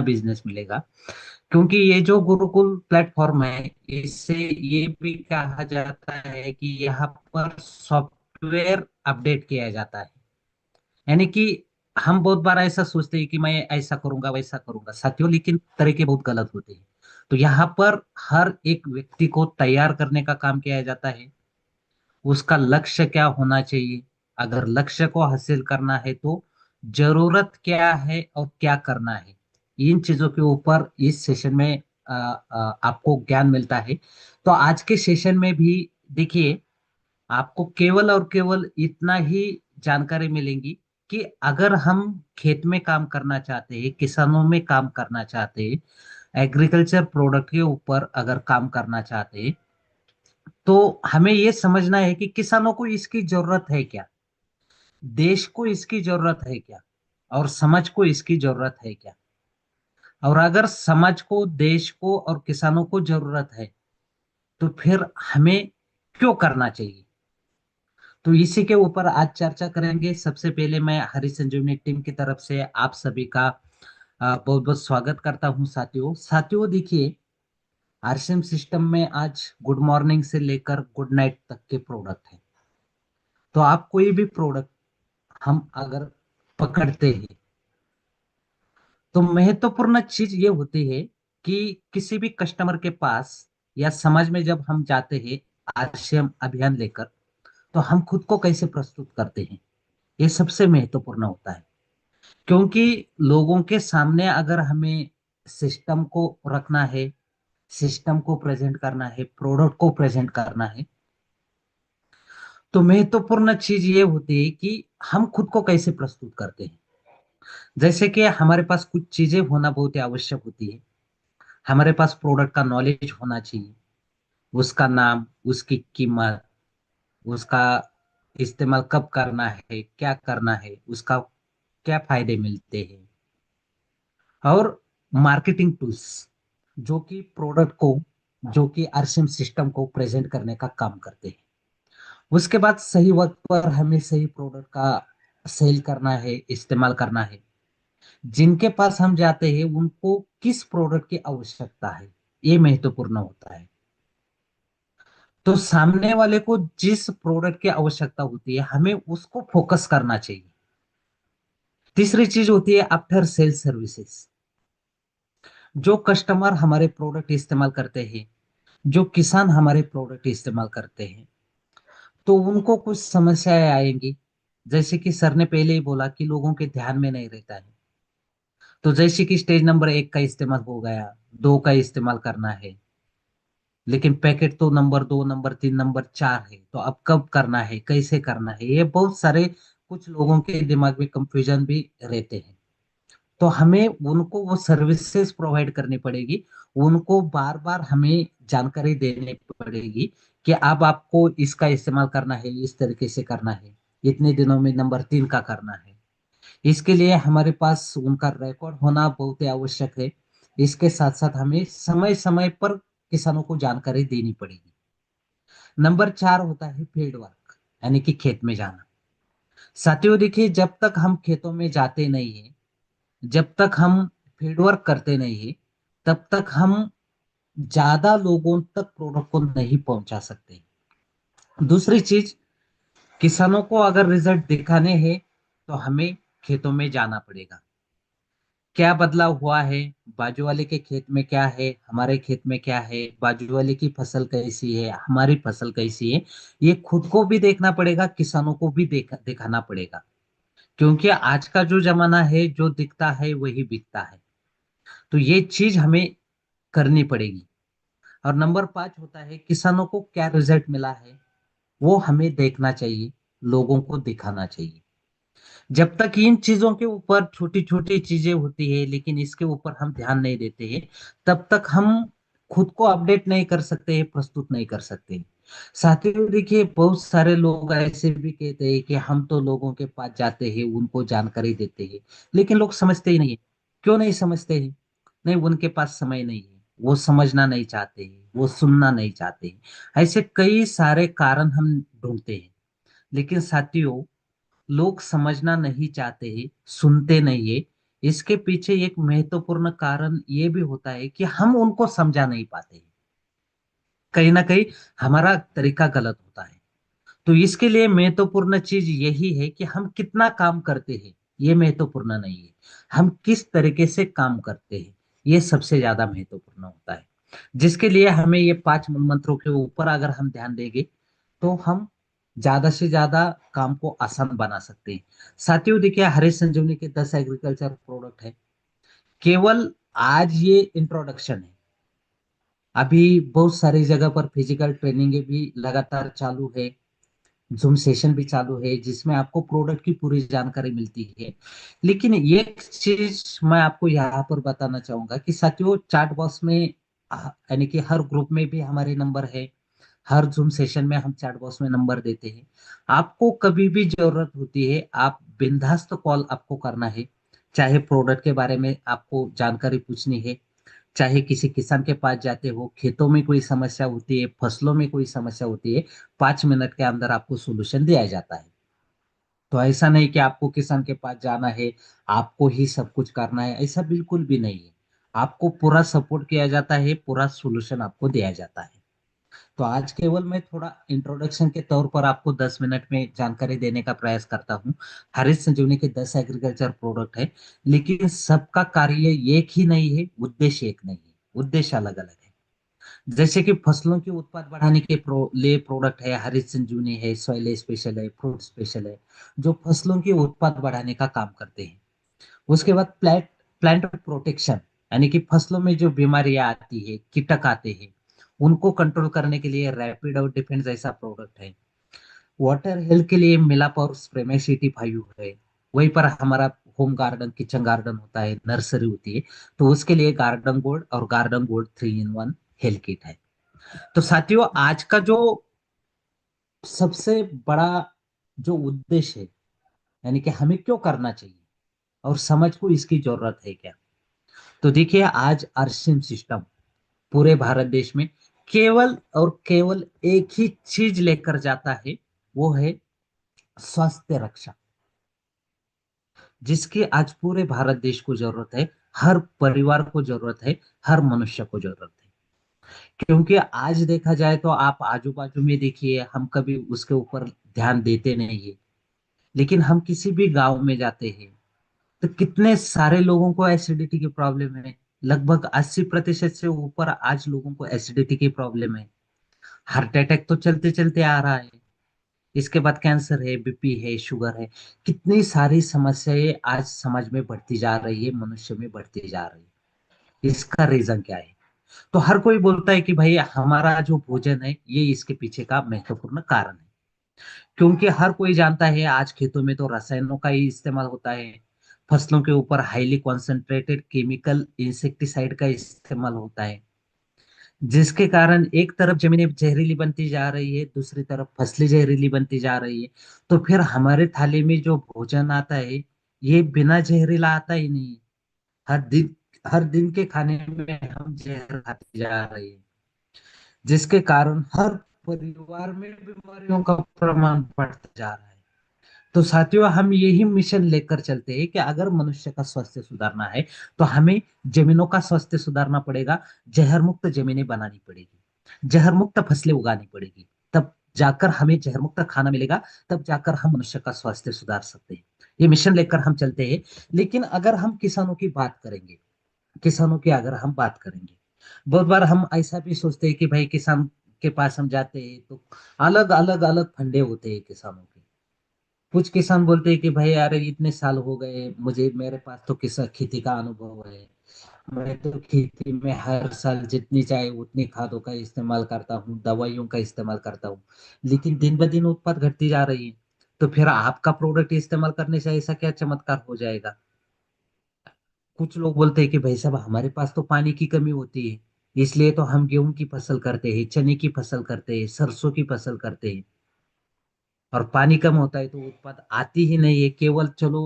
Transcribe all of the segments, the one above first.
Business मिलेगा। क्योंकि ये जो गुरुकुल प्लेटफॉर्म है, इससे ये भी कहा जाता है कि यहाँ पर सॉफ्टवेयर अपडेट किया जाता है। यानी कि हम बहुत बार ऐसा सोचते हैं कि मैं ऐसा करूंगा वैसा करूंगा साथियों, लेकिन तरीके बहुत गलत होते हैं। तो यहाँ पर हर एक व्यक्ति को तैयार करने का काम किया जाता है। उसका लक्ष्य क्या होना चाहिए, अगर लक्ष्य को हासिल करना है तो जरूरत क्या है और क्या करना है, इन चीजों के ऊपर इस सेशन में आपको ज्ञान मिलता है। तो आज के सेशन में भी देखिए, आपको केवल और केवल इतना ही जानकारी मिलेंगी कि अगर हम खेत में काम करना चाहते हैं, किसानों में काम करना चाहते हैं, एग्रीकल्चर प्रोडक्ट के ऊपर अगर काम करना चाहते हैं, तो हमें ये समझना है कि किसानों को इसकी जरूरत है क्या, देश को इसकी जरूरत है क्या, और समाज को इसकी जरूरत है क्या। और अगर समाज को, देश को और किसानों को जरूरत है, तो फिर हमें क्यों करना चाहिए। तो इसी के ऊपर आज चर्चा करेंगे। सबसे पहले मैं हरी संजीवनी टीम की तरफ से आप सभी का बहुत बहुत स्वागत करता हूं। साथियों देखिए, आरसीएम सिस्टम में आज गुड मॉर्निंग से लेकर गुड नाइट तक के प्रोडक्ट है। तो आप कोई भी प्रोडक्ट हम अगर पकड़ते हैं, तो महत्वपूर्ण चीज ये होती है कि किसी भी कस्टमर के पास या समाज में जब हम जाते हैं आरसीएम अभियान लेकर, तो हम खुद को कैसे प्रस्तुत करते हैं, ये सबसे महत्वपूर्ण होता है। क्योंकि लोगों के सामने अगर हमें सिस्टम को रखना है, सिस्टम को प्रेजेंट करना है, प्रोडक्ट को प्रेजेंट करना है, तो महत्वपूर्ण चीज ये होती है कि हम खुद को कैसे प्रस्तुत करते हैं। जैसे कि हमारे पास कुछ चीजें होना बहुत ही आवश्यक होती है। हमारे पास प्रोडक्ट का नॉलेज होना चाहिए, उसका नाम, उसकी कीमत, उसका इस्तेमाल कब करना है, क्या करना है, उसका क्या फायदे मिलते हैं, और मार्केटिंग टूल्स जो कि प्रोडक्ट को, जो कि आरसीएम सिस्टम को प्रेजेंट करने का काम करते हैं। उसके बाद सही वक्त पर हमें सही प्रोडक्ट का सेल करना है, इस्तेमाल करना है। जिनके पास हम जाते हैं उनको किस प्रोडक्ट की आवश्यकता है, ये महत्वपूर्ण होता है। तो सामने वाले को जिस प्रोडक्ट की आवश्यकता होती है, हमें उसको फोकस करना चाहिए। तीसरी चीज होती है आफ्टर सेल सर्विसेज। जो कस्टमर हमारे प्रोडक्ट इस्तेमाल करते हैं, जो किसान हमारे प्रोडक्ट इस्तेमाल करते हैं, तो उनको कुछ समस्याएं आएंगी। जैसे कि सर ने पहले ही बोला कि लोगों के ध्यान में नहीं रहता है। तो जैसे कि स्टेज नंबर एक का इस्तेमाल हो गया, दो का इस्तेमाल करना है, लेकिन पैकेट तो नंबर दो, नंबर तीन, नंबर चार है, तो अब कब करना है, कैसे करना है, ये बहुत सारे कुछ लोगों के दिमाग में कंफ्यूजन भी रहते हैं। तो हमें उनको वो सर्विसेज प्रोवाइड करनी पड़ेगी। उनको बार बार हमें जानकारी देनी पड़ेगी कि अब आपको इसका इस्तेमाल करना है, इस तरीके से करना है, इतने दिनों में नंबर तीन का करना है। इसके लिए हमारे पास उनका रिकॉर्ड होना बहुत ही आवश्यक है। इसके साथ साथ हमें समय समय पर किसानों को जानकारी देनी पड़ेगी। नंबर चार होता है फील्ड वर्क, यानी कि खेत में जाना। साथियों देखिए, जब तक हम खेतों में जाते नहीं है, जब तक हम फील्ड वर्क करते नहीं है, तब तक हम ज्यादा लोगों तक प्रोडक्ट को नहीं पहुंचा सकते। दूसरी चीज, किसानों को अगर रिजल्ट दिखाने हैं, तो हमें खेतों में जाना पड़ेगा। क्या बदलाव हुआ है, बाजू वाले के खेत में क्या है, हमारे खेत में क्या है, बाजू वाले की फसल कैसी है, हमारी फसल कैसी है, ये खुद को भी देखना पड़ेगा, किसानों को भी दिखाना पड़ेगा। क्योंकि आज का जो जमाना है, जो दिखता है वही बिकता है। तो ये चीज हमें करनी पड़ेगी। और नंबर पांच होता है किसानों को क्या रिजल्ट मिला है, वो हमें देखना चाहिए, लोगों को दिखाना चाहिए। जब तक इन चीजों के ऊपर छोटी छोटी चीजें होती है, लेकिन इसके ऊपर हम ध्यान नहीं देते हैं, तब तक हम खुद को अपडेट नहीं कर सकते हैं, प्रस्तुत नहीं कर सकते हैं। साथियों देखिए, बहुत सारे लोग ऐसे भी कहते हैं कि हम तो लोगों के पास जाते हैं, उनको जानकारी देते हैं, लेकिन लोग समझते ही नहीं है। क्यों नहीं समझते हैं? नहीं, उनके पास समय नहीं है, वो समझना नहीं चाहते हैं, वो सुनना नहीं चाहते हैं। ऐसे कई सारे कारण हम ढूंढते हैं। लेकिन साथियों, लोग समझना नहीं चाहते हैं, सुनते नहीं है, इसके पीछे एक महत्वपूर्ण कारण ये भी होता है कि हम उनको समझा नहीं पाते, कहीं ना कहीं हमारा तरीका गलत होता है। तो इसके लिए महत्वपूर्ण चीज यही है कि हम कितना काम करते हैं, ये महत्वपूर्ण नहीं है, हम किस तरीके से काम करते हैं, ये सबसे ज्यादा महत्वपूर्ण होता है। जिसके लिए हमें ये 5 मूल मंत्रों के ऊपर अगर हम ध्यान देंगे तो हम ज्यादा से ज्यादा काम को आसान बना सकते हैं। साथियों देखिए, हरीश संजीवनी के 10 एग्रीकल्चर प्रोडक्ट है, केवल आज ये इंट्रोडक्शन है। अभी बहुत सारी जगह पर फिजिकल ट्रेनिंग भी लगातार चालू है, जूम सेशन भी चालू है जिसमें आपको प्रोडक्ट की पूरी जानकारी मिलती है। लेकिन ये चीज मैं आपको यहाँ पर बताना चाहूंगा कि साथियों, चैट बॉक्स में यानी कि हर ग्रुप में भी हमारे नंबर है, हर जूम सेशन में हम चैट बॉक्स में नंबर देते हैं। आपको कभी भी जरूरत होती है, आप बिंदास्त कॉल आपको करना है। चाहे प्रोडक्ट के बारे में आपको जानकारी पूछनी है, चाहे किसी किसान के पास जाते हो, खेतों में कोई समस्या होती है, फसलों में कोई समस्या होती है, 5 मिनट के अंदर आपको सोल्यूशन दिया जाता है। तो ऐसा नहीं कि आपको किसान के पास जाना है, आपको ही सब कुछ करना है, ऐसा बिल्कुल भी नहीं है। आपको पूरा सपोर्ट किया जाता है, पूरा सोल्यूशन आपको दिया जाता है। तो आज केवल मैं थोड़ा इंट्रोडक्शन के तौर पर आपको 10 मिनट में जानकारी देने का प्रयास करता हूँ। हरित संजीवनी के 10 एग्रीकल्चर प्रोडक्ट है, लेकिन सबका कार्य एक ही नहीं है, उद्देश्य एक नहीं है, उद्देश्य अलग अलग है। जैसे कि फसलों के उत्पाद बढ़ाने के लिए प्रोडक्ट है, हरित संजीवनी है, सॉइल स्पेशल है, फ्रूट स्पेशल है, जो फसलों के उत्पाद बढ़ाने का काम करते हैं। उसके बाद प्लांट प्लांट प्रोटेक्शन, यानी कि फसलों में जो बीमारियां आती है, कीटक आते हैं, उनको कंट्रोल करने के लिए रैपिड और डिफेंस जैसा प्रोडक्ट है। वाटर हेल्थ के लिए मिलाप और स्प्रेमेसिटी 5 है। वहीं पर हमारा होम गार्डन, किचन गार्डन होता है, नर्सरी होती है, तो उसके लिए गार्डन गोल्ड और garden gold 3 in 1 health kit है। तो साथियों, आज का जो सबसे बड़ा जो उद्देश्य है, यानी कि हमें क्यों करना चाहिए और समझ को इसकी जरूरत है क्या, तो देखिए, आज आरसीएम सिस्टम पूरे भारत देश में केवल और केवल एक ही चीज लेकर जाता है, वो है स्वास्थ्य रक्षा, जिसकी आज पूरे भारत देश को जरूरत है, हर परिवार को जरूरत है, हर मनुष्य को जरूरत है। क्योंकि आज देखा जाए तो आप आजू बाजू में देखिए, हम कभी उसके ऊपर ध्यान देते नहीं है। लेकिन हम किसी भी गांव में जाते हैं तो कितने सारे लोगों को एसिडिटी की प्रॉब्लम है। लगभग 80% से ऊपर आज लोगों को एसिडिटी की प्रॉब्लम है। हार्ट अटैक तो चलते चलते आ रहा है, इसके बाद कैंसर है, बीपी है, शुगर है। कितनी सारी समस्याएं आज समाज में बढ़ती जा रही है, मनुष्य में बढ़ती जा रही है। इसका रीजन क्या है? तो हर कोई बोलता है कि भाई हमारा जो भोजन है ये इसके पीछे का महत्वपूर्ण कारण है। क्योंकि हर कोई जानता है आज खेतों में तो रसायनों का ही इस्तेमाल होता है, फसलों के ऊपर हाईली कॉन्सेंट्रेटेड केमिकल इंसेक्टिसाइड का इस्तेमाल होता है, जिसके कारण एक तरफ जमीनें जहरीली बनती जा रही है, दूसरी तरफ फसलें जहरीली बनती जा रही है। तो फिर हमारे थाली में जो भोजन आता है ये बिना जहरीला आता ही नहीं है। हर दिन के खाने में हम जहर खाते जा रहे हैं, जिसके कारण हर परिवार में बीमारियों का प्रमाण बढ़ता जा रहा है। तो साथियों, हम यही मिशन लेकर चलते हैं कि अगर मनुष्य का स्वास्थ्य सुधारना है तो हमें जमीनों का स्वास्थ्य सुधारना पड़ेगा, जहर मुक्त जमीनें बनानी पड़ेगी, जहर मुक्त फसलें उगानी पड़ेगी, तब जाकर हमें जहर मुक्त खाना मिलेगा, तब जाकर हम मनुष्य का स्वास्थ्य सुधार सकते हैं। ये मिशन लेकर हम चलते हैं। लेकिन अगर हम किसानों की बात करेंगे, किसानों की अगर हम बात करेंगे, बहुत बार हम ऐसा भी सोचते हैं कि भाई किसान के पास हम जाते हैं तो अलग अलग अलग फंडे होते हैं किसानों के। कुछ किसान बोलते हैं कि भाई यार इतने साल हो गए मुझे, मेरे पास तो किसान खेती का अनुभव है, मैं तो खेती में हर साल जितनी चाहे उतनी खादों का इस्तेमाल करता हूँ, दवाइयों का इस्तेमाल करता हूँ, लेकिन दिन ब दिन उत्पाद घटती जा रही है। तो फिर आपका प्रोडक्ट इस्तेमाल करने से ऐसा क्या चमत्कार हो जाएगा? कुछ लोग बोलते हैं कि भाई साहब हमारे पास तो पानी की कमी होती है, इसलिए तो हम गेहूं की फसल करते हैं, चने की फसल करते हैं, सरसों की फसल करते हैं। और पानी कम होता है तो उत्पाद आती ही नहीं है। केवल चलो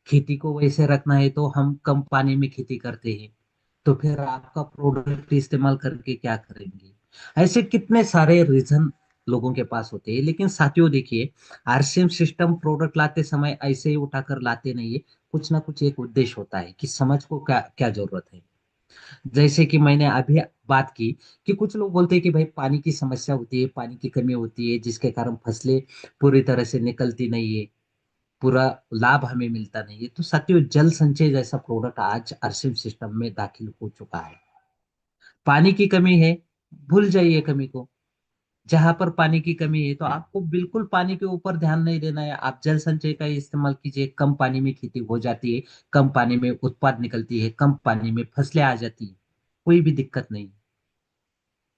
खेती को वैसे रखना है तो हम कम पानी में खेती करते हैं। तो फिर आपका प्रोडक्ट इस्तेमाल करके क्या करेंगे? ऐसे कितने सारे रीजन लोगों के पास होते हैं। लेकिन साथियों देखिए, आरसीएम सिस्टम प्रोडक्ट लाते समय ऐसे ही उठाकर लाते नहीं है, कुछ ना कुछ एक उद्देश्य होता है कि समाज को क्या क्या जरूरत है। जैसे कि मैंने अभी बात की कि कुछ लोग बोलते हैं कि भाई पानी की समस्या होती है, पानी की कमी होती है, जिसके कारण फसलें पूरी तरह से निकलती नहीं है, पूरा लाभ हमें मिलता नहीं है। तो साथियों, जल संचय जैसा प्रोडक्ट आज आरसीएम सिस्टम में दाखिल हो चुका है। पानी की कमी है, भूल जाइए कमी को। जहां पर पानी की कमी है तो आपको बिल्कुल पानी के ऊपर ध्यान नहीं देना है, आप जल संचय का इस्तेमाल कीजिए। कम पानी में खेती हो जाती है, कम पानी में उत्पाद निकलती है, कम पानी में फसलें आ जाती है, कोई भी दिक्कत नहीं।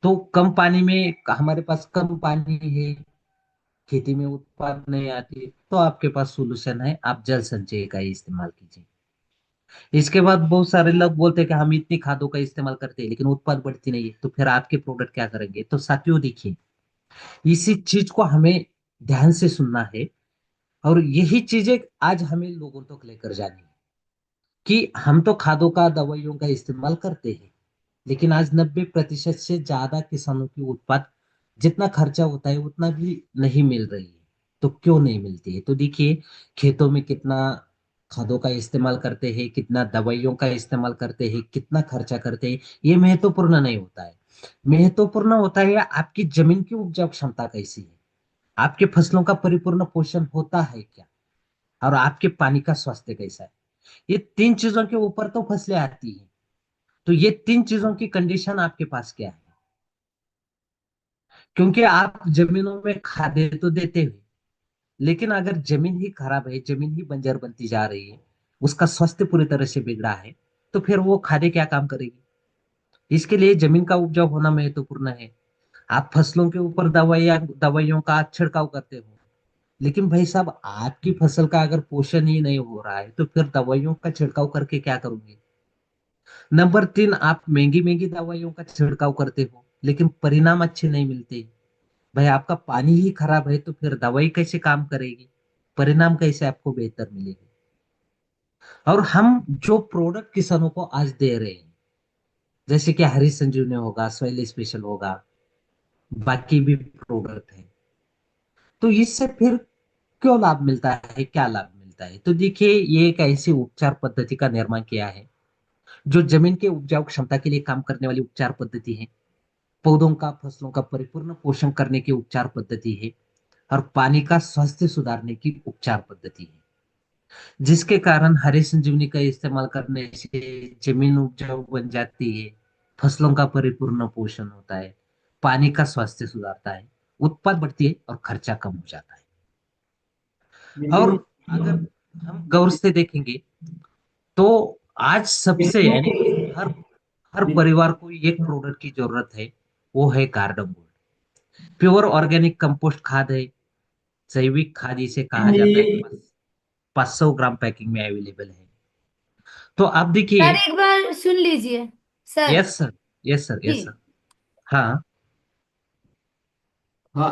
तो कम पानी में हमारे पास कम पानी है, खेती में उत्पाद नहीं आती, तो आपके पास सोल्यूशन है, आप जल संचय का ही इस्तेमाल कीजिए। इसके बाद बहुत सारे लोग बोलते हैं कि हम इतनी खादों का इस्तेमाल करते हैं लेकिन उत्पाद बढ़ती नहीं है, तो फिर आपके प्रोडक्ट क्या करेंगे? तो साथियों देखिए, इसी चीज को हमें ध्यान से सुनना है, और यही चीजें आज हमें लोगों तक लेकर जानी है कि हम तो खादों का, दवाइयों का इस्तेमाल करते हैं, लेकिन आज 90% से ज्यादा किसानों की उत्पाद जितना खर्चा होता है उतना भी नहीं मिल रही है। तो क्यों नहीं मिलती है? तो देखिए, खेतों में कितना खादों का इस्तेमाल करते हैं, कितना दवाइयों का इस्तेमाल करते हैं, कितना खर्चा करते हैं, ये महत्वपूर्ण नहीं होता है। महत्वपूर्ण होता है आपकी जमीन की उपजाऊ क्षमता कैसी है, आपके फसलों का परिपूर्ण पोषण होता है क्या, और आपके पानी का स्वास्थ्य कैसा है। ये तीन चीजों के ऊपर तो फसलें आती हैं। तो ये तीन चीजों की कंडीशन आपके पास क्या है? क्योंकि आप जमीनों में खादें तो देते हो, लेकिन अगर जमीन ही खराब है, जमीन ही बंजर बनती जा रही है, उसका स्वास्थ्य पूरी तरह से बिगड़ा है, तो फिर वो खादें क्या काम करेगी? इसके लिए जमीन का उपजाऊ होना महत्वपूर्ण है। आप फसलों के ऊपर दवाइयों का छिड़काव करते हो, लेकिन भाई साहब, आपकी फसल का अगर पोषण ही नहीं हो रहा है तो फिर दवाइयों का छिड़काव करके क्या करोगे? नंबर तीन, आप महंगी महंगी दवाइयों का छिड़काव करते हो लेकिन परिणाम अच्छे नहीं मिलते। भाई आपका पानी ही खराब है तो फिर दवाई कैसे काम करेगी? परिणाम कैसे आपको बेहतर मिलेगी? और हम जो प्रोडक्ट किसानों को आज दे रहे हैं, जैसे कि हरी संजीवनी होगा, सॉइल स्पेशल होगा, बाकी भी प्रोडक्ट है, तो इससे फिर क्यों लाभ मिलता है, क्या लाभ मिलता है? तो देखिए, ये एक ऐसी उपचार पद्धति का निर्माण किया है जो जमीन के उपजाऊ क्षमता के लिए काम करने वाली उपचार पद्धति है, पौधों का, फसलों का परिपूर्ण पोषण करने की उपचार पद्धति है, और पानी का स्वास्थ्य सुधारने की उपचार पद्धति है। जिसके कारण हरी संजीवनी का इस्तेमाल करने से जमीन उपजाऊ बन जाती है, फसलों का परिपूर्ण पोषण होता है, पानी का स्वास्थ्य सुधारता है, उत्पाद बढ़ती है और खर्चा कम हो जाता है। और अगर हम गौर से देखेंगे तो आज सबसे, यानी कि हर हर परिवार को एक प्रोडक्ट की जरूरत है, वो है garden gold. Pure organic compost खाद है, जैविक खाद इसे कहा जाता है, 500 ग्राम पैकिंग में अवेलेबल है। तो आप सर देखिए। एक बार सुन लीजिए। Sir yes sir, yes sir, जी, यस सर। हाँ।